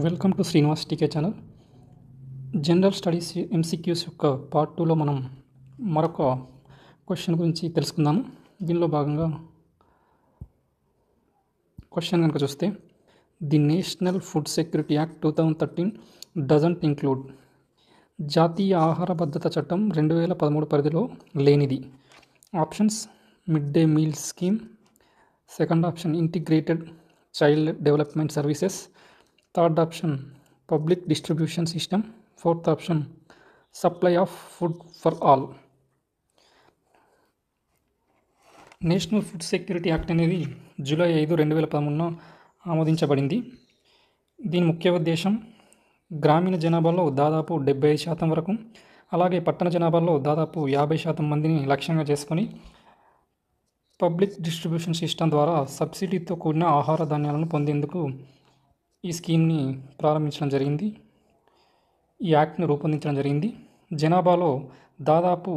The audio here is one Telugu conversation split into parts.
Welcome to Srinivas TK channel. General studies MCQs యొక్క పార్ట్ 2లో మనం మరొక క్వశ్చన్ గురించి తెలుసుకుందాము. దీనిలో భాగంగా క్వశ్చన్ కనుక చూస్తే, the national food security act 2013 doesn't include. జాతీయ ఆహార భద్రత చట్టం 2013 పరిధిలో లేనిది. Options: mid day meal scheme, second option integrated child development services, third option public distribution system, fourth option supply of food for all. National food security act అనేది జూలై 5, 2013 ఆమోదించబడింది. దీని ముఖ్య ఉద్దేశం గ్రామీణ జనాభాలో దాదాపు 75% వరకు, అలాగే పట్టణ జనాభాలో దాదాపు 50% మందిని లక్ష్యంగా చేసుకొని పబ్లిక్ డిస్ట్రిబ్యూషన్ సిస్టమ్ ద్వారా సబ్సిడీతో కూడిన ఆహార ధాన్యాలను పొందేందుకు ఈ స్కీమ్ని ప్రారంభించడం జరిగింది. ఈ యాక్ట్ని రూపొందించడం జరిగింది. జనాభాలో దాదాపు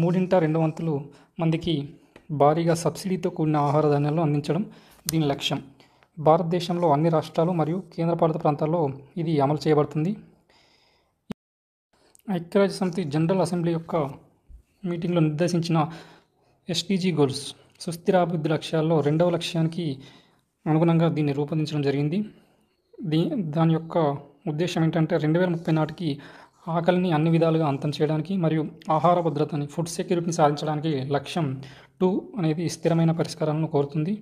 3/2 మందికి భారీగా సబ్సిడీతో కూడిన ఆహార ధాన్యాలను అందించడం దీని లక్ష్యం. భారతదేశంలో అన్ని రాష్ట్రాలు మరియు కేంద్రపాలిత ప్రాంతాల్లో ఇది అమలు చేయబడుతుంది. ఐక్యరాజ్య సమితి జనరల్ అసెంబ్లీ యొక్క మీటింగ్లో నిర్దేశించిన ఎస్డీజీ గోల్స్, సుస్థిరాభివృద్ధి లక్ష్యాల్లో 2వ లక్ష్యానికి అనుగుణంగా దీన్ని రూపొందించడం జరిగింది. దాని యొక్క ఉద్దేశం ఏంటంటే 2030 నాటికి ఆకలిని అన్ని విధాలుగా అంతం చేయడానికి మరియు ఆహార భద్రతని, ఫుడ్ సెక్యూరిటీని సాధించడానికి లక్ష్యం 2 అనేది స్థిరమైన పరిష్కారాలను కోరుతుంది.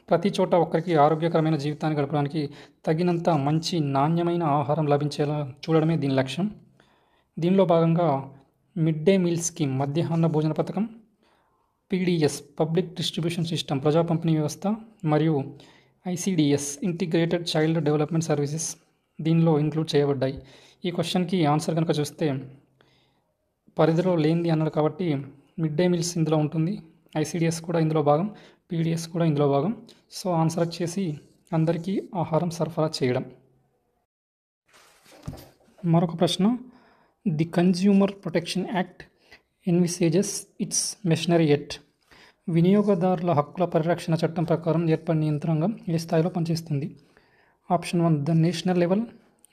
ప్రతి చోట ఒక్కరికి ఆరోగ్యకరమైన జీవితాన్ని గడపడానికి తగినంత మంచి నాణ్యమైన ఆహారం లభించేలా చూడడమే దీని లక్ష్యం. దీనిలో భాగంగా మిడ్ డే మీల్ స్కీమ్, మధ్యాహ్న భోజన పథకం, పీడీఎస్ పబ్లిక్ డిస్ట్రిబ్యూషన్ సిస్టమ్, ప్రజా పంపిణీ వ్యవస్థ, మరియు ICDS integrated child development services దీనిలో ఇంక్లూడ్ చేయబడ్డాయి. ఈ క్వశ్చన్కి ఆన్సర్ కనుక చూస్తే, పరిధిలో లేనిది అన్నాడు కాబట్టి మిడ్ డే మీల్స్ ఇందులో ఉంటుంది, ఐసీడీఎస్ కూడా ఇందులో భాగం, పీడీఎస్ కూడా ఇందులో భాగం. సో ఆన్సర్ వచ్చేసి అందరికీ ఆహారం సరఫరా చేయడం. మరొక ప్రశ్న, the consumer protection act envisages its machinery at. వినియోగదారుల హక్కుల పరిరక్షణ చట్టం ప్రకారం ఏర్పడిన యంత్రాంగం ఏ స్థాయిలో పనిచేస్తుంది? ఆప్షన్ 1 ద నేషనల్ లెవెల్,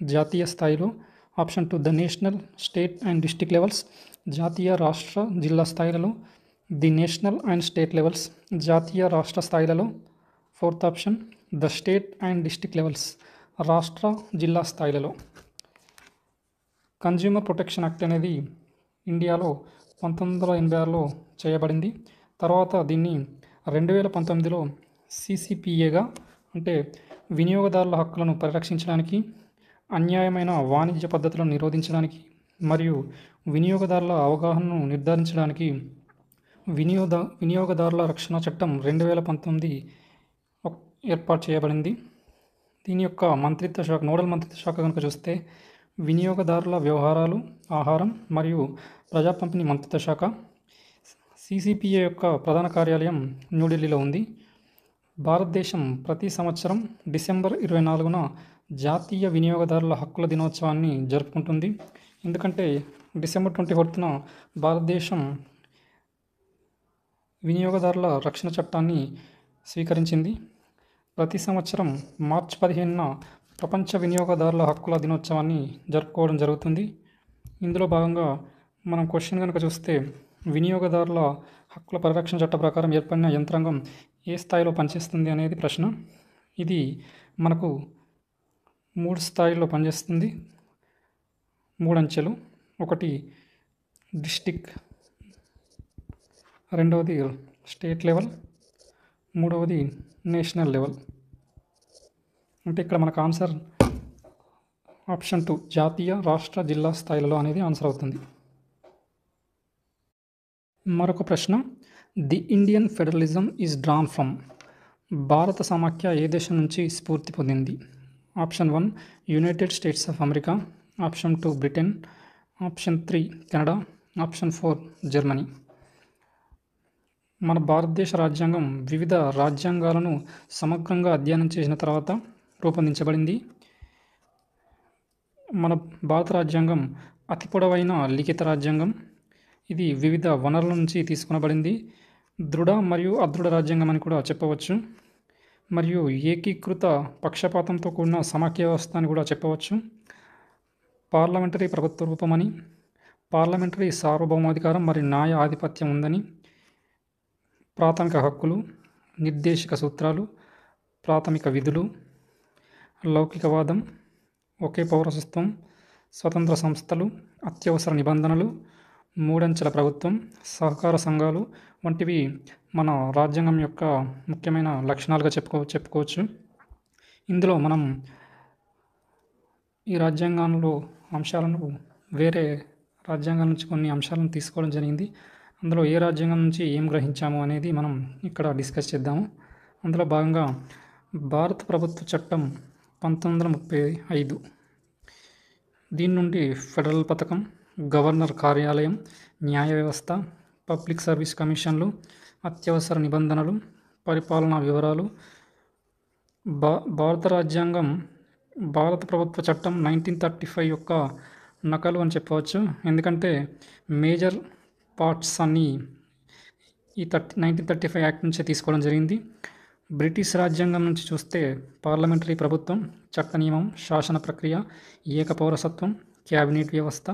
జాతీయ స్థాయిలో. Option 2 the national, state and district levels, జాతీయ, రాష్ట్ర, జిల్లా స్థాయిలలో. The national and state levels, జాతీయ, రాష్ట్ర స్థాయిలలో. Fourth option the state and district levels, రాష్ట్ర, జిల్లా స్థాయిలలో. కన్జ్యూమర్ ప్రొటెక్షన్ యాక్ట్ అనేది ఇండియాలో 1986లో చేయబడింది. తర్వాత దీన్ని 2019లో సీసీపీఏగా, అంటే వినియోగదారుల హక్కులను పరిరక్షించడానికి, అన్యాయమైన వాణిజ్య పద్ధతులను నిరోధించడానికి మరియు వినియోగదారుల అవగాహనను నిర్ధారించడానికి వినియోగదారుల రక్షణ చట్టం 2019 ఏర్పాటు చేయబడింది. దీని యొక్క మంత్రిత్వ శాఖ, నోడల్ మంత్రిత్వ శాఖ కనుక చూస్తే వినియోగదారుల వ్యవహారాలు, ఆహారం మరియు ప్రజా పంపిణీ మంత్రిత్వ శాఖ. సీసీపీఏ యొక్క ప్రధాన కార్యాలయం న్యూఢిల్లీలో ఉంది. భారతదేశం ప్రతి సంవత్సరం డిసెంబర్ 24న జాతీయ వినియోగదారుల హక్కుల దినోత్సవాన్ని జరుపుకుంటుంది. ఎందుకంటే డిసెంబర్ 24న భారతదేశం వినియోగదారుల రక్షణ చట్టాన్ని స్వీకరించింది. ప్రతి సంవత్సరం మార్చి 15న ప్రపంచ వినియోగదారుల హక్కుల దినోత్సవాన్ని జరుపుకోవడం జరుగుతుంది. ఇందులో భాగంగా మనం క్వశ్చన్ కనుక చూస్తే, వినియోగదారుల హక్కుల పరిరక్షణ చట్ట ప్రకారం ఏర్పడిన యంత్రాంగం ఏ స్థాయిలో పనిచేస్తుంది అనేది ప్రశ్న. ఇది మనకు 3 స్థాయిల్లో పనిచేస్తుంది, 3 అంచెలు. ఒకటి డిస్టిక్, రెండవది స్టేట్ లెవెల్, మూడవది నేషనల్ లెవెల్. అంటే ఇక్కడ మనకు ఆన్సర్ ఆప్షన్ 2 జాతీయ, రాష్ట్ర, జిల్లా స్థాయిలలో అనేది ఆన్సర్ అవుతుంది. మరొక ప్రశ్న, the Indian federalism is drawn from. భారత సమాఖ్య ఏ దేశం నుంచి స్ఫూర్తి పొందింది? Option 1 United states of America, option 2 Britain, option 3 Canada, option 4 Germany. మన భారతదేశ రాజ్యాంగం వివిధ రాజ్యాంగాలను సమగ్రంగా అధ్యయనం చేసిన తర్వాత రూపొందించబడింది. మన భారత రాజ్యాంగం అతి పొడవైన లిఖిత రాజ్యాంగం. ఇది వివిధ వనరుల నుంచి తీసుకునబడింది. దృఢ మరియు అదృఢ రాజ్యాంగం అని కూడా చెప్పవచ్చు. మరియు ఏకీకృత పక్షపాతంతో కూడిన సమాఖ్య వ్యవస్థ అని కూడా చెప్పవచ్చు. పార్లమెంటరీ ప్రభుత్వ రూపమని, పార్లమెంటరీ సార్వభౌమాధికారం మరియు న్యాయ ఆధిపత్యం ఉందని, ప్రాథమిక హక్కులు, నిర్దేశక సూత్రాలు, ప్రాథమిక విధులు, లౌకికవాదం, ఒకే పౌరసత్వం, స్వతంత్ర సంస్థలు, అత్యవసర నిబంధనలు, మూడంచెల ప్రభుత్వం, సహకార సంఘాలు వంటివి మన రాజ్యాంగం యొక్క ముఖ్యమైన లక్షణాలుగా చెప్పుకోవచ్చు. ఇందులో మనం ఈ రాజ్యాంగంలో అంశాలను వేరే రాజ్యాంగం నుంచి కొన్ని అంశాలను తీసుకోవడం జరిగింది. అందులో ఏ రాజ్యాంగం నుంచి ఏం గ్రహించాము అనేది మనం ఇక్కడ డిస్కస్ చేద్దాము. అందులో భాగంగా భారత ప్రభుత్వ చట్టం 1935, దీని నుండి ఫెడరల్ పథకం, గవర్నర్ కార్యాలయం, న్యాయ వ్యవస్థ, పబ్లిక్ సర్వీస్ కమిషన్లు, అత్యవసర నిబంధనలు, పరిపాలనా వివరాలు. భారత రాజ్యాంగం భారత ప్రభుత్వ చట్టం 1935 యొక్క నకలు అని చెప్పవచ్చు. ఎందుకంటే మేజర్ పార్ట్స్ అన్నీ ఈ 1935 యాక్ట్ నుంచే తీసుకోవడం జరిగింది. బ్రిటిష్ రాజ్యాంగం నుంచి చూస్తే పార్లమెంటరీ ప్రభుత్వం, చట్ట నియమం, శాసన ప్రక్రియ, ఏక పౌరసత్వం, క్యాబినెట్ వ్యవస్థ,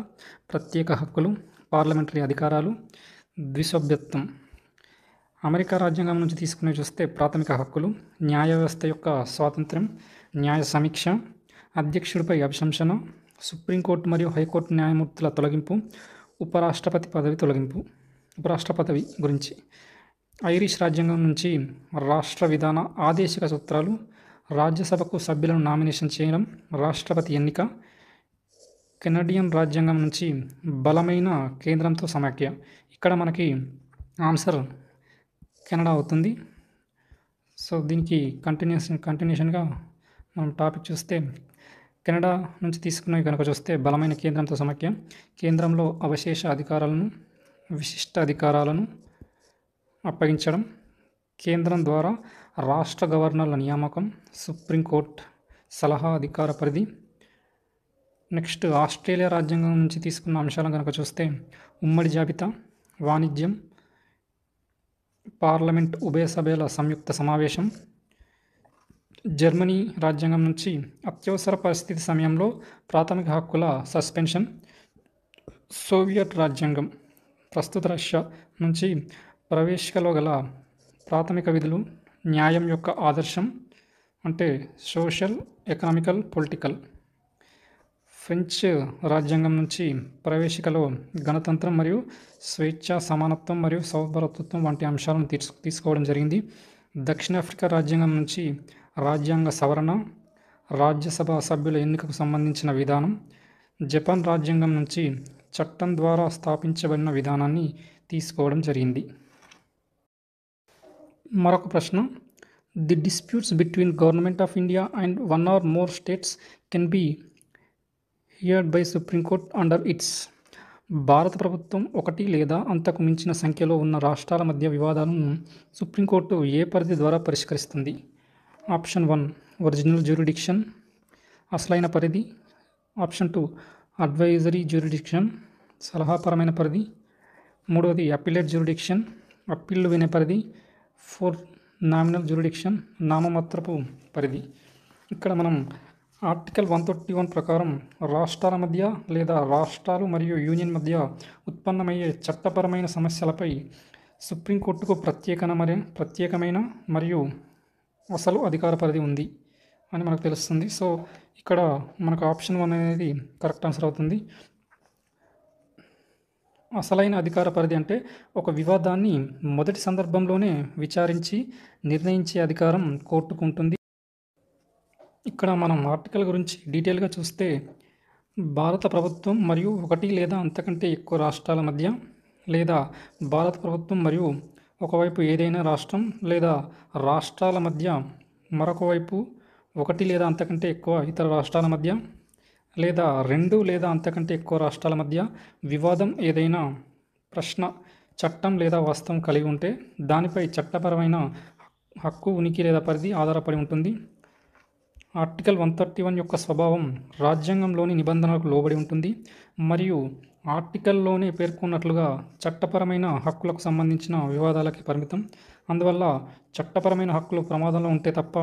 ప్రత్యేక హక్కులు, పార్లమెంటరీ అధికారాలు, ద్విసభ్యత్వం. అమెరికా రాజ్యాంగం నుంచి తీసుకునే చూస్తే ప్రాథమిక హక్కులు, న్యాయ వ్యవస్థ యొక్క స్వాతంత్ర్యం, న్యాయ సమీక్ష, అధ్యక్షుడిపై అభిశంసన, సుప్రీంకోర్టు మరియు హైకోర్టు న్యాయమూర్తుల తొలగింపు, ఉపరాష్ట్రపతి పదవి గురించి. ఐరిష్ రాజ్యాంగం నుంచి రాష్ట్ర విధాన ఆదేశిక సూత్రాలు, రాజ్యసభకు సభ్యులను నామినేషన్ చేయడం, రాష్ట్రపతి ఎన్నిక. కెనడియన్ రాజ్యాంగం నుంచి బలమైన కేంద్రంతో సమాఖ్య. ఇక్కడ మనకి ఆన్సర్ కెనడా అవుతుంది. సో దీనికి కంటిన్యూషన్గా మనం టాపిక్ చూస్తే కెనడా నుంచి తీసుకున్నవి కనుక చూస్తే బలమైన కేంద్రంతో సమాఖ్య, కేంద్రంలో అవశేష అధికారాలను, విశిష్ట అధికారాలను అప్పగించడం, కేంద్రం ద్వారా రాష్ట్ర గవర్నర్ల నియామకం, సుప్రీంకోర్టు సలహా అధికార పరిధి. నెక్స్ట్ ఆస్ట్రేలియా రాజ్యాంగం నుంచి తీసుకున్న అంశాలను కనుక చూస్తే ఉమ్మడి జాబితా, వాణిజ్యం, పార్లమెంట్ ఉభయ సభల సంయుక్త సమావేశం. జర్మనీ రాజ్యాంగం నుంచి అత్యవసర పరిస్థితి సమయంలో ప్రాథమిక హక్కుల సస్పెన్షన్. సోవియట్ రాజ్యాంగం ప్రస్తుత రష్యా నుంచి ప్రవేశికలో గల ప్రాథమిక విధులు, న్యాయం యొక్క ఆదర్శం అంటే సోషల్, ఎకనామికల్, పొలిటికల్. ఫ్రెంచ్ రాజ్యాంగం నుంచి ప్రవేశికలో గణతంత్రం మరియు స్వేచ్ఛ, సమానత్వం మరియు సౌభ్రతత్వం వంటి అంశాలను తీసుకోవడం జరిగింది. దక్షిణాఫ్రికా రాజ్యాంగం నుంచి రాజ్యాంగ సవరణ, రాజ్యసభ సభ్యుల ఎన్నికకు సంబంధించిన విధానం. జపాన్ రాజ్యాంగం నుంచి చట్టం ద్వారా స్థాపించబడిన విధానాన్ని తీసుకోవడం జరిగింది. మరొక ప్రశ్న, the disputes between government of India and one or more states can be heard by supreme court under it's. భారత ప్రభుత్వం ఒకటి లేదా అంతకు మించిన సంఖ్యలో ఉన్న రాష్ట్రాల మధ్య వివాదాలను సుప్రీంకోర్టు ఏ పరిధి ద్వారా పరిష్కరిస్తుంది? ఆప్షన్ 1 ఒరిజినల్ జ్యూరిడిక్షన్, అసలైన పరిధి. ఆప్షన్ 2 అడ్వైజరీ జ్యూరిడిక్షన్, సలహాపరమైన పరిధి. 3వది అప్పీలేట్ జ్యూరిడిక్షన్, అప్పీళ్లు వినే పరిధి. 4 నామినల్ జ్యూరిడిక్షన్, నామమాత్రపు పరిధి. ఇక్కడ మనం ఆర్టికల్ 131 ప్రకారం రాష్ట్రాల మధ్య లేదా రాష్ట్రాలు మరియు యూనియన్ మధ్య ఉత్పన్నమయ్యే చట్టపరమైన సమస్యలపై సుప్రీంకోర్టుకు ప్రత్యేకమైన మరియు అసలు అధికార పరిధి ఉంది అని మనకు తెలుస్తుంది. సో ఇక్కడ మనకు ఆప్షన్ 1 అనేది కరెక్ట్ ఆన్సర్ అవుతుంది. అసలైన అధికార పరిధి అంటే ఒక వివాదాన్ని మొదటి సందర్భంలోనే విచారించి నిర్ణయించే అధికారం కోర్టుకు ఉంటుంది. ఇక్కడ మనం ఆర్టికల్ గురించి డీటెయిల్గా చూస్తే భారత ప్రభుత్వం మరియు ఒకటి లేదా అంతకంటే ఎక్కువ రాష్ట్రాల మధ్య, లేదా భారత ప్రభుత్వం మరియు ఒకవైపు ఏదైనా రాష్ట్రం లేదా రాష్ట్రాల మధ్య, మరొక వైపు ఒకటి లేదా అంతకంటే ఎక్కువ ఇతర రాష్ట్రాల మధ్య, లేదా 2 లేదా అంతకంటే ఎక్కువ రాష్ట్రాల మధ్య వివాదం ఏదైనా ప్రశ్న, చట్టం లేదా వాస్తవం కలిగి ఉంటే దానిపై చట్టపరమైన హక్కు, ఉనికి లేదా పరిధి ఆధారపడి ఉంటుంది. ఆర్టికల్ 131 యొక్క స్వభావం రాజ్యాంగంలోని నిబంధనలకు లోబడి ఉంటుంది మరియు ఆర్టికల్లోనే పేర్కొన్నట్లుగా చట్టపరమైన హక్కులకు సంబంధించిన వివాదాలకి పరిమితం. అందువల్ల చట్టపరమైన హక్కులు ప్రమాదంలో ఉంటే తప్ప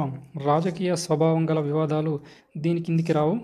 రాజకీయ స్వభావం గల వివాదాలు దీని కిందికి రావు.